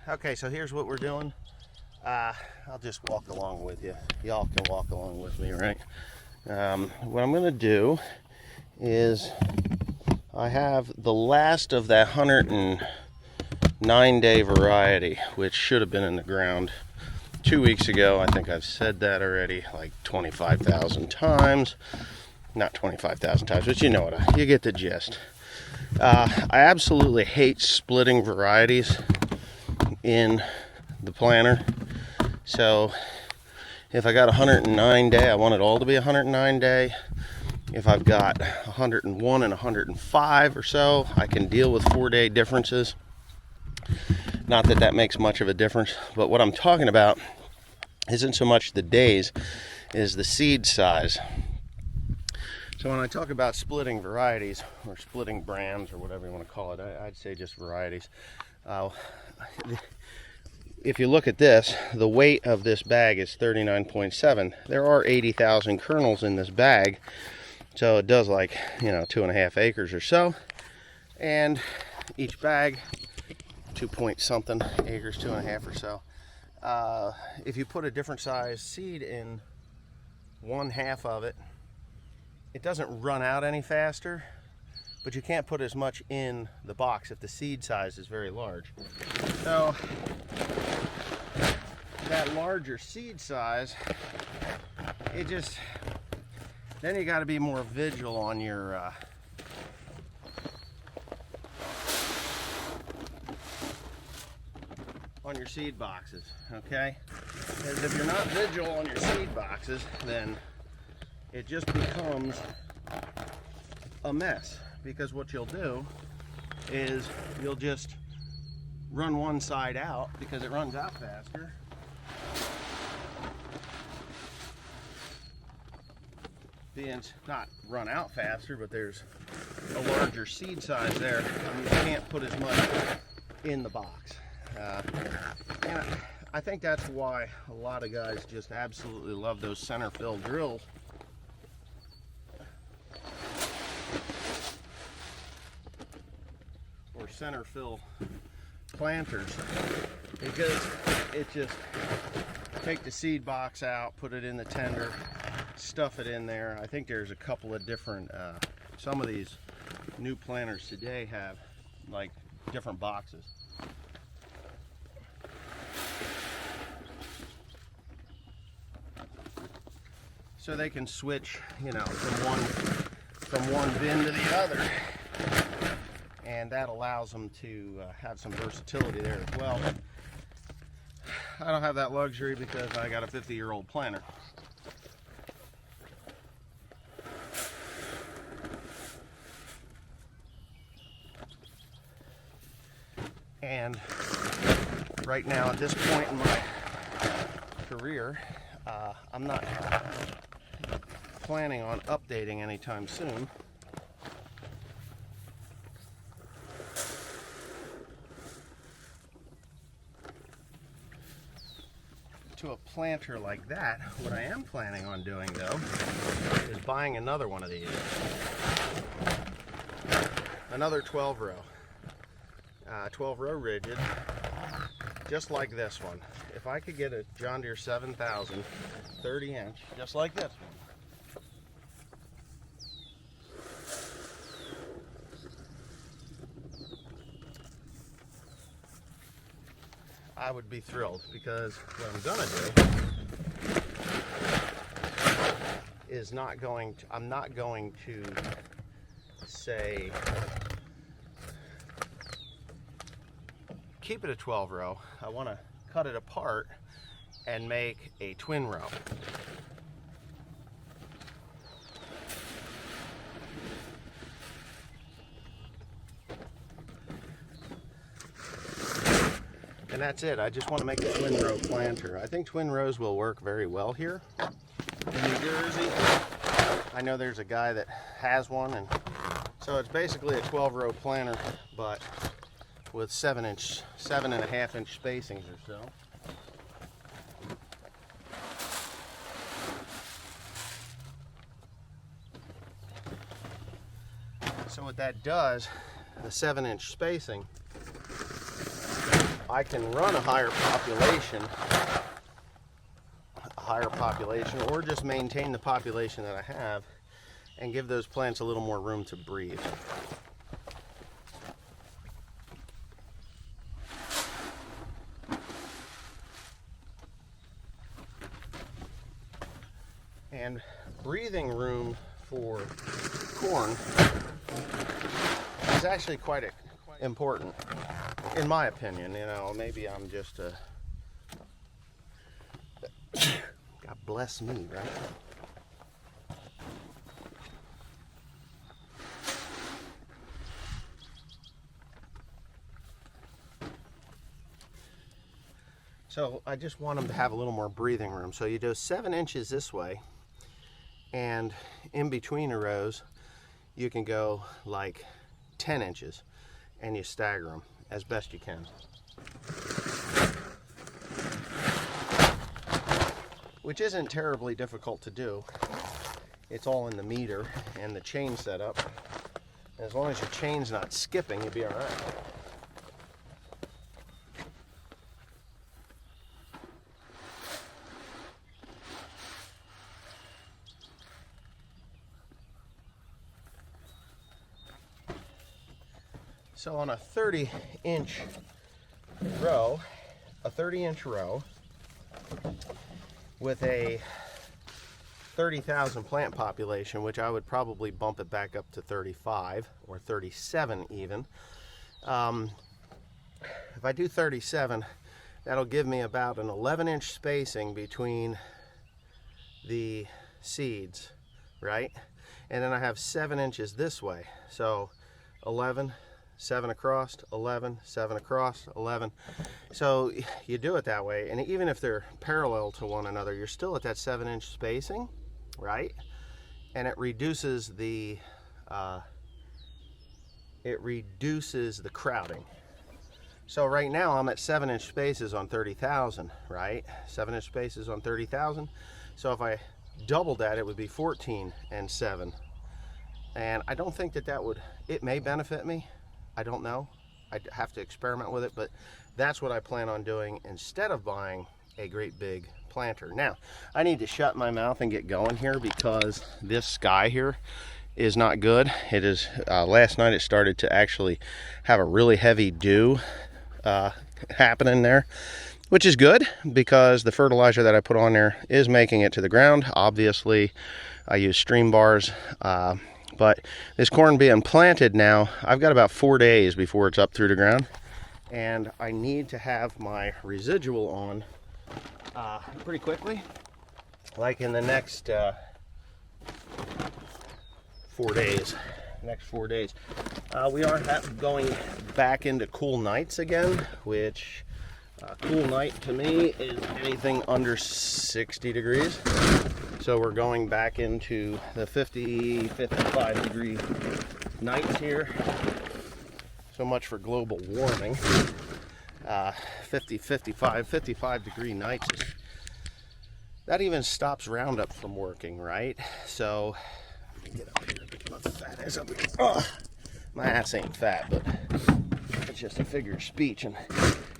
Okay, so here's what we're doing. I'll just walk along with you. Y'all can walk along with me, right? What I'm going to do is I have the last of that 109-day variety, which should have been in the ground 2 weeks ago. I think I've said that already like 25,000 times. Not 25,000 times, but you know what, you get the gist. I absolutely hate splitting varieties in the planter. So if I got 109 day, I want it all to be 109 day. If I've got 101 and 105 or so, I can deal with 4-day differences. Not that that makes much of a difference, but what I'm talking about isn't so much the days, is the seed size. So when I talk about splitting varieties or splitting brands or whatever you want to call it, I'd say just varieties. If you look at this, the weight of this bag is 39.7. There are 80,000 kernels in this bag, so it does like 2.5 acres or so. And each bag, 2 point something acres, 2.5 or so. If you put a different size seed in one half of it, it doesn't run out any faster, but you can't put as much in the box if the seed size is very large. So that larger seed size, then you got to be more vigilant on your seed boxes, okay? Because if you're not vigilant on your seed boxes, then it just becomes a mess. Because what you'll do is you'll just run one side out because it runs out faster. Not run out faster, but there's a larger seed size there, and you can't put as much in the box. And I think that's why a lot of guys just absolutely love those center fill drills. Or center fill planters, because it just take the seed box out, put it in the tender, stuff it in there. I think there's a couple of different, some of these new planters today have like different boxes. So they can switch, from one bin to the other. And that allows them to have some versatility there as well. I don't have that luxury because I got a 50-year-old planter. And right now, at this point in my career, I'm not planning on updating anytime soon. To a planter like that. What I am planning on doing, though, is buying another one of these. Another 12 row. 12 row rigid, just like this one. If I could get a John Deere 7000 30 inch, just like this one, I would be thrilled, because what I'm gonna do is I'm not going to say keep it a 12 row. I want to cut it apart and make a twin row. And that's it. I just want to make a twin row planter. I think twin rows will work very well here in New Jersey. I know there's a guy that has one, and so it's basically a 12 row planter, but with 7.5 inch spacings or so. So what that does, the 7-inch spacing, I can run a higher population, or just maintain the population that I have and give those plants a little more room to breathe. And breathing room for corn is actually quite important, in my opinion. You know, maybe I'm just a... God bless me, right? So I just want them to have a little more breathing room. So you do 7 inches this way, and in between the rows, you can go like 10 inches, and you stagger them as best you can. Which isn't terribly difficult to do. It's all in the meter and the chain setup. As long as your chain's not skipping, you'll be all right. So on a 30-inch row, with a 30,000 plant population, which I would probably bump it back up to 35 or 37 even. If I do 37, that'll give me about an 11-inch spacing between the seeds, right? And then I have 7 inches this way. So 11, 7 across, 11, 7 across, 11. So you do it that way, and even if they're parallel to one another, you're still at that 7-inch spacing, right? And it reduces the crowding. So right now I'm at 7-inch spaces on 30,000, right? 7-inch spaces on 30,000. So if I doubled that, it would be 14 and 7. And I don't think that would, it may benefit me. I don't know. I'd have to experiment with it, but that's what I plan on doing instead of buying a great big planter. Now, I need to shut my mouth and get going here because this sky here is not good. It is, last night it started to actually have a really heavy dew happening there, which is good because the fertilizer that I put on there is making it to the ground. Obviously, I use stream bars. But this corn being planted now, I've got about 4 days before it's up through the ground. And I need to have my residual on pretty quickly. Like in the next 4 days. We are going back into cool nights again, which cool night to me is anything under 60 degrees. So we're going back into the 50, 55 degree nights here. So much for global warming. 55 degree nights. That even stops Roundup from working, right? So, let me get up here and get my fat ass up here. Oh, my ass ain't fat, but it's just a figure of speech. And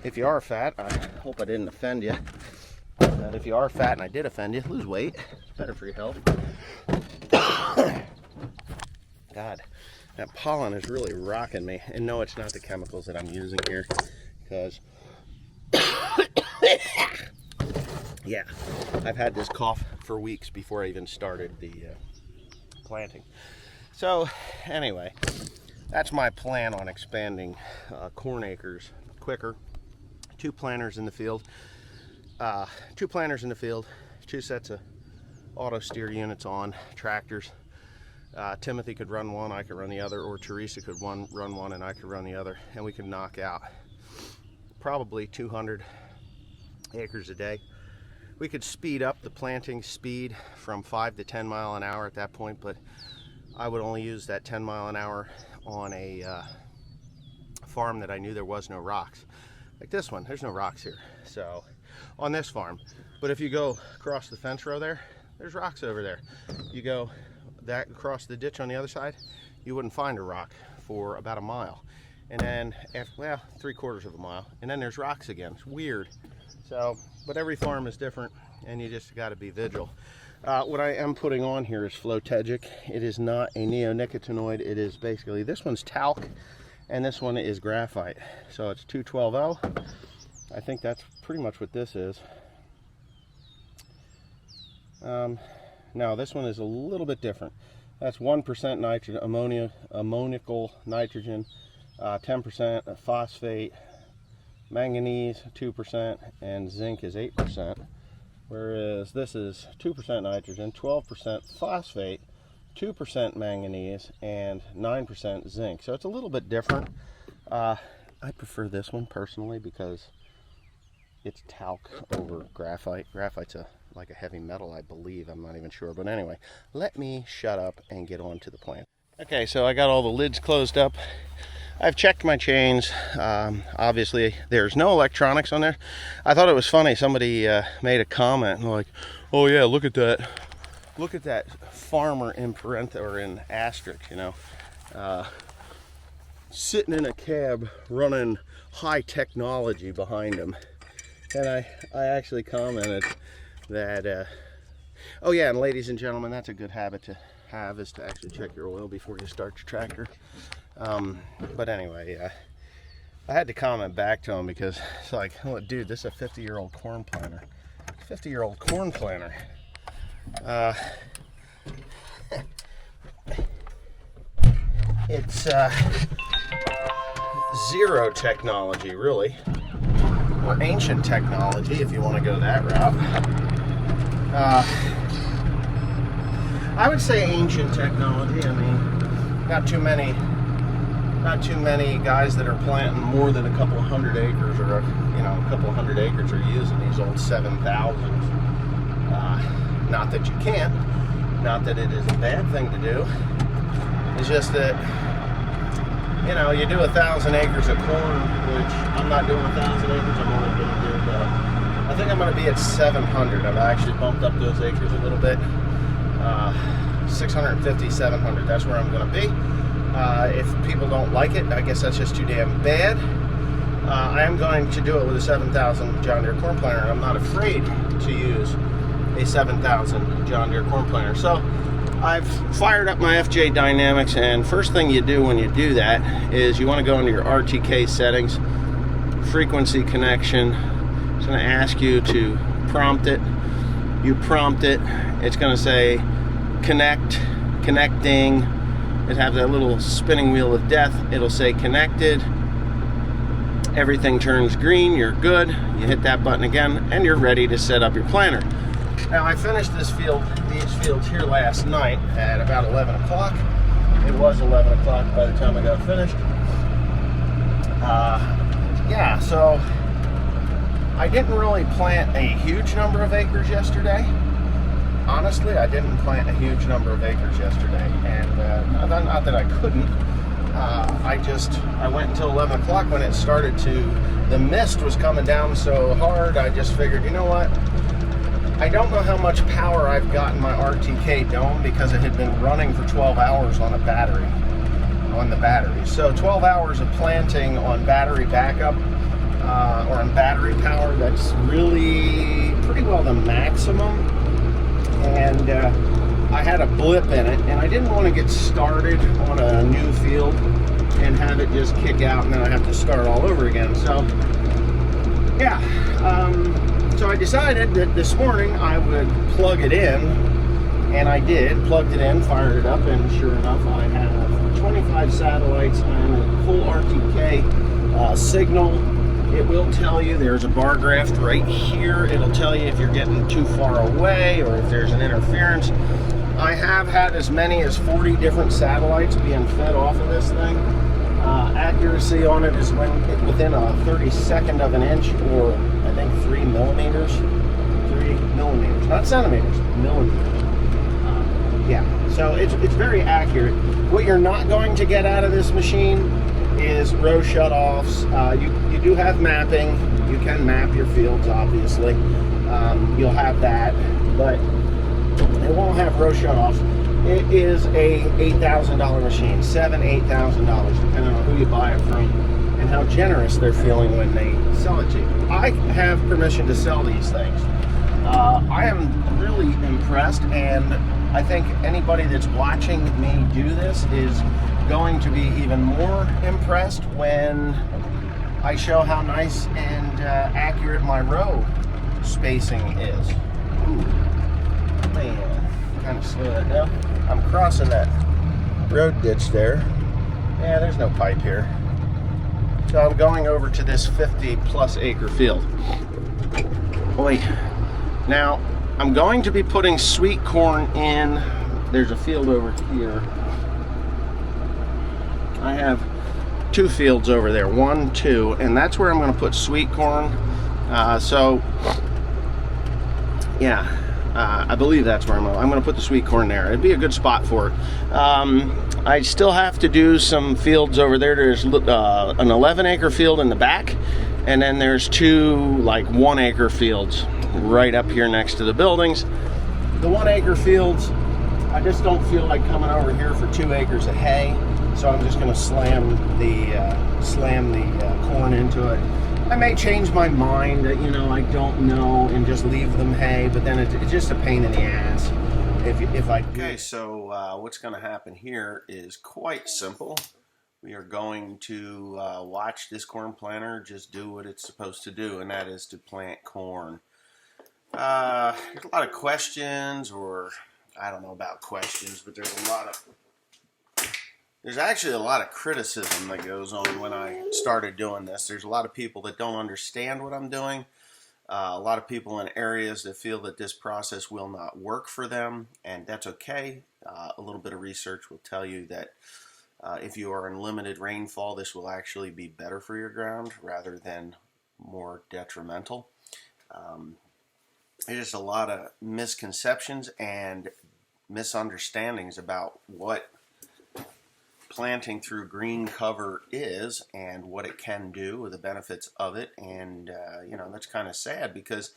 if you are fat, I hope I didn't offend you. But if you are fat and I did offend you, lose weight. It's better for your health. God, that pollen is really rocking me. And no, it's not the chemicals that I'm using here, because yeah, I've had this cough for weeks before I even started the planting. So anyway, that's my plan on expanding corn acres quicker. 2 planters in the field. 2 planters in the field, 2 sets of auto steer units on tractors. Timothy could run one, I could run the other, or Teresa could run one and I could run the other, and we could knock out probably 200 acres a day. We could speed up the planting speed from 5 to 10 mile an hour at that point, but I would only use that 10 mile an hour on a farm that I knew there was no rocks. Like this one, there's no rocks here. So on this farm, but if you go across the fence row there's rocks over there. You go that across the ditch on the other side, you wouldn't find a rock for about a mile. and then after, well, 3/4 of a mile, and then there's rocks again. It's weird. So, but every farm is different, and you just got to be vigilant. What I am putting on here is Flotegic. It is not a neonicotinoid. It is basically, this one's talc, and this one is graphite. So it's 2,12-0. I think that's pretty much what this is. Now this one is a little bit different. That's 1% nitrogen, ammoniacal nitrogen, 10% phosphate, manganese 2%, and zinc is 8%. Whereas this is 2% nitrogen, 12% phosphate, 2% manganese, and 9% zinc. So it's a little bit different. I prefer this one personally because it's talc over graphite. Graphite's like a heavy metal, I believe. I'm not even sure. But anyway, let me shut up and get on to the plant. Okay, so I got all the lids closed up. I've checked my chains. Obviously, there's no electronics on there. I thought it was funny. Somebody made a comment and like, oh yeah, look at that. Look at that farmer in parentheses or in asterisk, you know, sitting in a cab running high technology behind him. And I actually commented that, oh yeah, and ladies and gentlemen, that's a good habit to have, is to actually check your oil before you start your tractor. But anyway, I had to comment back to him because it's like, oh, dude, this is a 50-year-old corn planter. 50-year-old corn planter. It's zero technology, really. Or ancient technology, if you want to go that route. I would say ancient technology. I mean, not too many guys that are planting more than a couple of hundred acres, or you know, a couple of hundred acres, are using these old 7,000s. Not that you can't, not that it is a bad thing to do. It's just that, you know, you do 1,000 acres of corn, which I'm not doing 1,000 acres. I'm only going to do I think I'm going to be at 700. I've actually bumped up those acres a little bit. 650, 700. That's where I'm going to be. If people don't like it, I guess that's just too damn bad. I am going to do it with a 7,000 John Deere corn planter, and I'm not afraid to use a 7,000 John Deere corn planter. So I've fired up my FJ Dynamics, and first thing you do when you do that is you want to go into your RTK settings, frequency connection. It's going to ask you to prompt it. You prompt it. It's going to say connecting. It has that little spinning wheel of death. It'll say connected. Everything turns green. You're good. You hit that button again, and you're ready to set up your planter. Now, I finished these fields here last night at about 11 o'clock. It was 11 o'clock by the time I got finished. Yeah, so I didn't really plant a huge number of acres yesterday. Honestly, I didn't plant a huge number of acres yesterday, and not that I couldn't. I went until 11 o'clock when it started the mist was coming down so hard. I just figured, you know what? I don't know how much power I've got in my RTK dome because it had been running for 12 hours on the battery. So 12 hours of planting on battery backup, or on battery power, that's really pretty well the maximum. And I had a blip in it, and I didn't want to get started on a new field and have it just kick out and then I have to start all over again. So yeah, so I decided that this morning I would plug it in, and I did, plugged it in, fired it up, and sure enough I have 25 satellites and a full RTK signal. It will tell you there's a bar graph right here. It'll tell you if you're getting too far away or if there's an interference. I have had as many as 40 different satellites being fed off of this thing. Accuracy on it is within a 32nd of an inch, or I think 3 millimeters. 3 millimeters, not centimeters, millimeters. Yeah, so it's very accurate. What you're not going to get out of this machine is row shutoffs. You do have mapping. You can map your fields, obviously. You'll have that, but it won't have row shutoffs. It is a $8,000 machine, $8,000, depending on who you buy it from and how generous they're feeling when they sell it to you. I have permission to sell these things. I am really impressed, and I think anybody that's watching me do this is going to be even more impressed when I show how nice and accurate my row spacing is. Ooh, man, kind of slow that down. I'm crossing that road ditch there. Yeah, there's no pipe here. So I'm going over to this 50+ acre field. Wait. Now, I'm going to be putting sweet corn in. There's a field over here. I have 2 fields over there, 1, 2, and that's where I'm going to put sweet corn. I believe that's where I'm going to put the sweet corn there. It'd be a good spot for it. I still have to do some fields over there. There's an 11-acre field in the back, and then there's 2 like 1-acre fields right up here next to the buildings. The 1-acre fields, I just don't feel like coming over here for 2 acres of hay, so I'm just going to slam the corn into it. I may change my mind, I don't know, and just leave them hay, but then it's just a pain in the ass if I do. Okay, so what's going to happen here is quite simple. We are going to watch this corn planter just do what it's supposed to do, and that is to plant corn. There's a lot of questions, or I don't know about questions, but there's actually a lot of criticism that goes on when I started doing this. There's a lot of people that don't understand what I'm doing. A lot of people in areas that feel that this process will not work for them, and that's okay. A little bit of research will tell you that if you are in limited rainfall, this will actually be better for your ground rather than more detrimental. There's just a lot of misconceptions and misunderstandings about what planting through green cover is and what it can do, the benefits of it, and that's kind of sad, because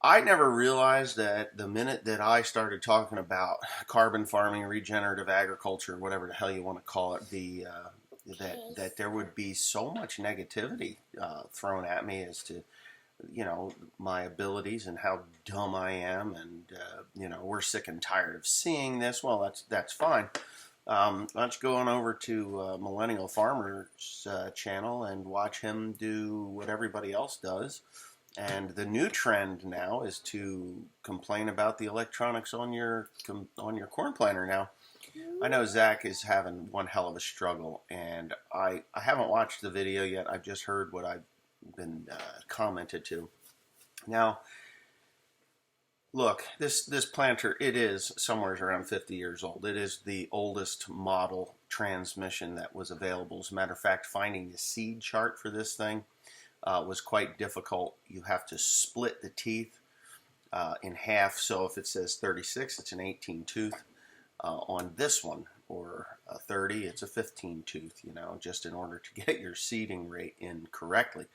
I never realized that the minute that I started talking about carbon farming, regenerative agriculture, whatever the hell you want to call it, that there would be so much negativity thrown at me as to my abilities and how dumb I am, and we're sick and tired of seeing this. Well, that's fine. Let's go on over to Millennial Farmer's channel and watch him do what everybody else does. And the new trend now is to complain about the electronics on your corn planter. Now, I know Zack is having one hell of a struggle, and I haven't watched the video yet. I've just heard what I've been commented to. Now, look, this planter, it is somewhere around 50 years old. It is the oldest model transmission that was available. As a matter of fact, finding the seed chart for this thing was quite difficult. You have to split the teeth in half. So if it says 36, it's an 18 tooth. On this one, or a 30, it's a 15 tooth, just in order to get your seeding rate in correctly.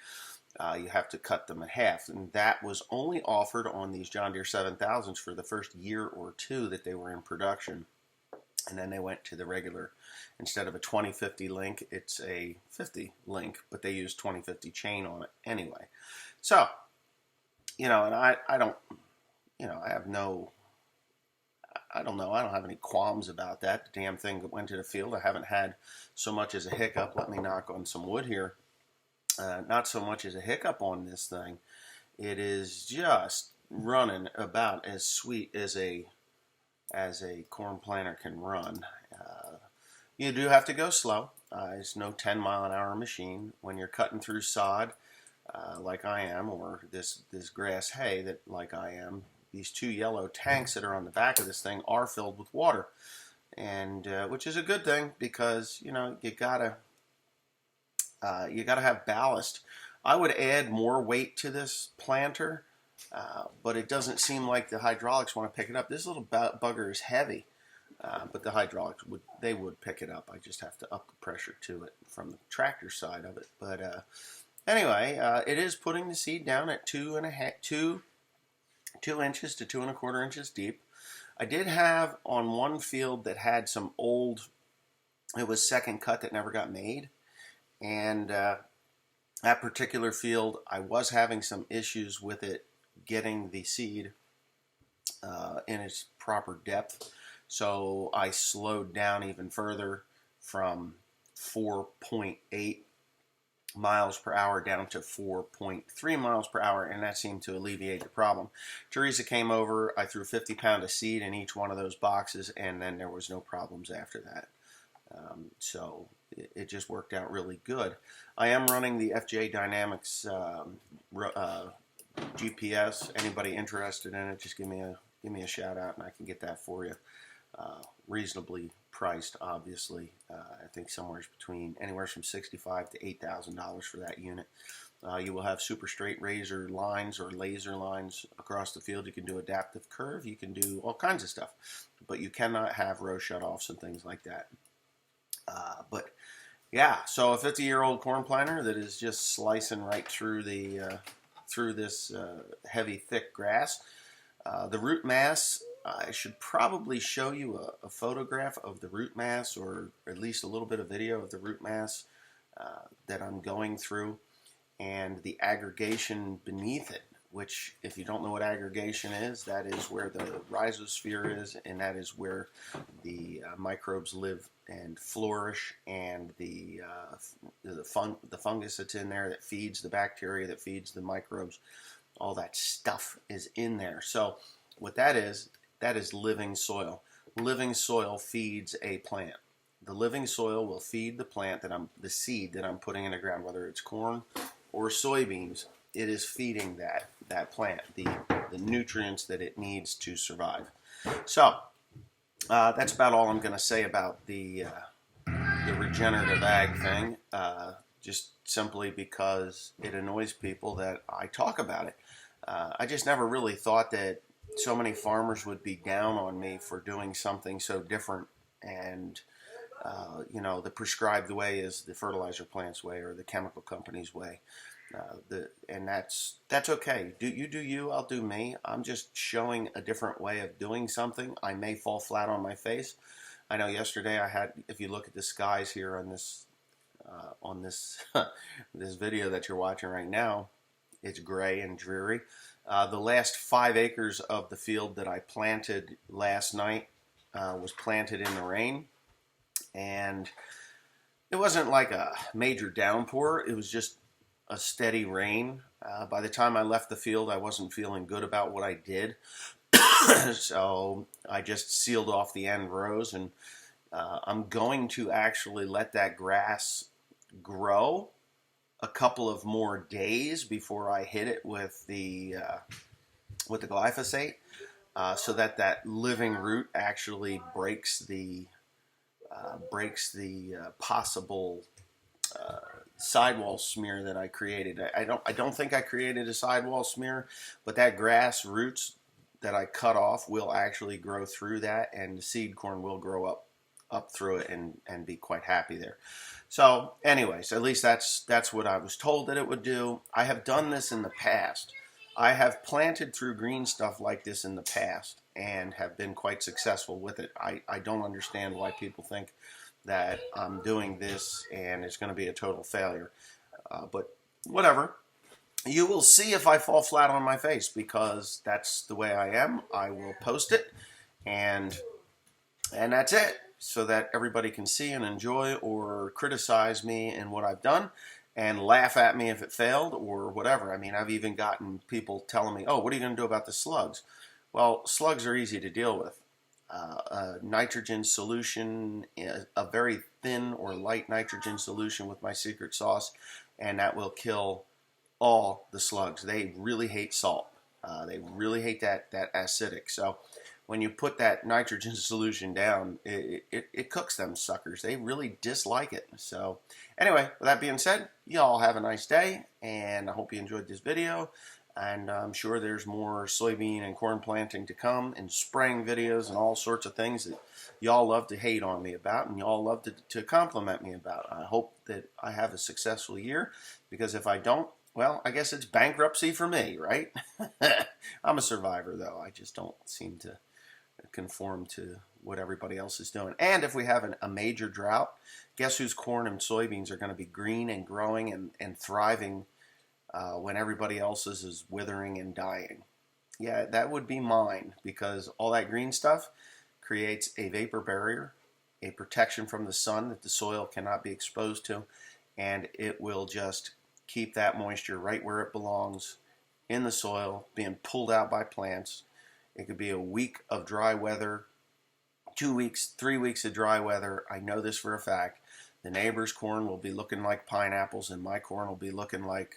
You have to cut them in half, and that was only offered on these John Deere 7000s for the first year or 2 that they were in production, and then they went to the regular. Instead of a 2050 link, it's a 50 link, but they use 2050 chain on it anyway. So, and I don't, I have no, I don't know, I don't have any qualms about that. The damn thing went to the field. I haven't had so much as a hiccup. Let me knock on some wood here. Not so much as a hiccup on this thing. It is just running about as sweet as a corn planter can run. You do have to go slow. It's no 10-mile-an-hour machine. When you're cutting through sod, like I am, or this grass hay that like I am, these 2 yellow tanks that are on the back of this thing are filled with water, and which is a good thing, because you gotta have ballast. I would add more weight to this planter, but it doesn't seem like the hydraulics want to pick it up. This little bugger is heavy, but the hydraulics would pick it up. I just have to up the pressure to it from the tractor side of it. But anyway, it is putting the seed down at 2 inches to 2 1/4 inches deep. I did have on one field that had some old, it was second cut that never got made. And that particular field, I was having some issues with it getting the seed in its proper depth. So I slowed down even further from 4.8 miles per hour down to 4.3 miles per hour, and that seemed to alleviate the problem. Teresa came over, I threw 50-pound of seed in each one of those boxes, and then there was no problems after that. So it just worked out really good. I am running the FJ Dynamics GPS. Anybody interested in it, just give me a shout out, and I can get that for you. Reasonably priced, obviously. I think somewhere between anywhere from $65,000 to $8,000 for that unit. You will have super straight razor lines or laser lines across the field. You can do adaptive curve. You can do all kinds of stuff, but you cannot have row shutoffs and things like that. But yeah, so a 50-year-old corn planter that is just slicing right through the through this heavy, thick grass. The root mass, I should probably show you a photograph of the root mass, or at least a little bit of video of the root mass that I'm going through, and the aggregation beneath it, which, if you don't know what aggregation is, that is where the rhizosphere is, and that is where the microbes live and flourish, and the fungus that's in there that feeds the bacteria, that feeds the microbes, all that stuff is in there. So what that is living soil. Living soil feeds a plant. The living soil will feed the seed that I'm putting in the ground, whether it's corn or soybeans. It is feeding that plant the nutrients that it needs to survive. So that's about all I'm going to say about the regenerative ag thing. Just simply because it annoys people that I talk about it. I just never really thought that so many farmers would be down on me for doing something so different. And the prescribed way is the fertilizer plant's way or the chemical company's way. And that's okay. You do you, I'll do me. I'm just showing a different way of doing something. I may fall flat on my face. I know yesterday I had, if you look at the skies here on this this video that you're watching right now, it's gray and dreary. The last 5 acres of the field that I planted last night was planted in the rain, and it wasn't like a major downpour. It was just a steady rain. By the time I left the field, I wasn't feeling good about what I did. So I just sealed off the end rows, and I'm going to actually let that grass grow a couple of more days before I hit it with the glyphosate, so that living root actually breaks the possible sidewall smear that I created. I don't think I created a sidewall smear, but that grass roots that I cut off will actually grow through that, and the seed corn will grow up through it and be quite happy there. So anyways, at least that's what I was told that it would do. I have done this in the past. I have planted through green stuff like this in the past and have been quite successful with it. I don't understand why people think that I'm doing this and it's going to be a total failure. But whatever. You will see if I fall flat on my face, because that's the way I am. I will post it, and that's it, so that everybody can see and enjoy or criticize me and what I've done and laugh at me if it failed or whatever. I mean, I've even gotten people telling me, oh, what are you going to do about the slugs? Well, slugs are easy to deal with. A nitrogen solution, a very thin or light nitrogen solution with my secret sauce, and that will kill all the slugs. They really hate salt. They really hate that acidic. So when you put that nitrogen solution down, it cooks them suckers. They really dislike it. So anyway, with that being said, you all have a nice day, and I hope you enjoyed this video. And I'm sure there's more soybean and corn planting to come, and spraying videos and all sorts of things that y'all love to hate on me about and y'all love to compliment me about. I hope that I have a successful year, because if I don't, well, I guess it's bankruptcy for me, right? I'm a survivor, though. I just don't seem to conform to what everybody else is doing. And if we have a major drought, guess whose corn and soybeans are going to be green and growing and thriving when everybody else's is withering and dying? Yeah, that would be mine, because all that green stuff creates a vapor barrier, a protection from the sun that the soil cannot be exposed to, and it will just keep that moisture right where it belongs in the soil, being pulled out by plants. It could be a week of dry weather, 2 weeks, 3 weeks of dry weather. I know this for a fact. The neighbor's corn will be looking like pineapples, and my corn will be looking like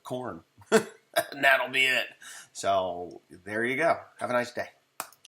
corn. And that'll be it. So there you go. Have a nice day.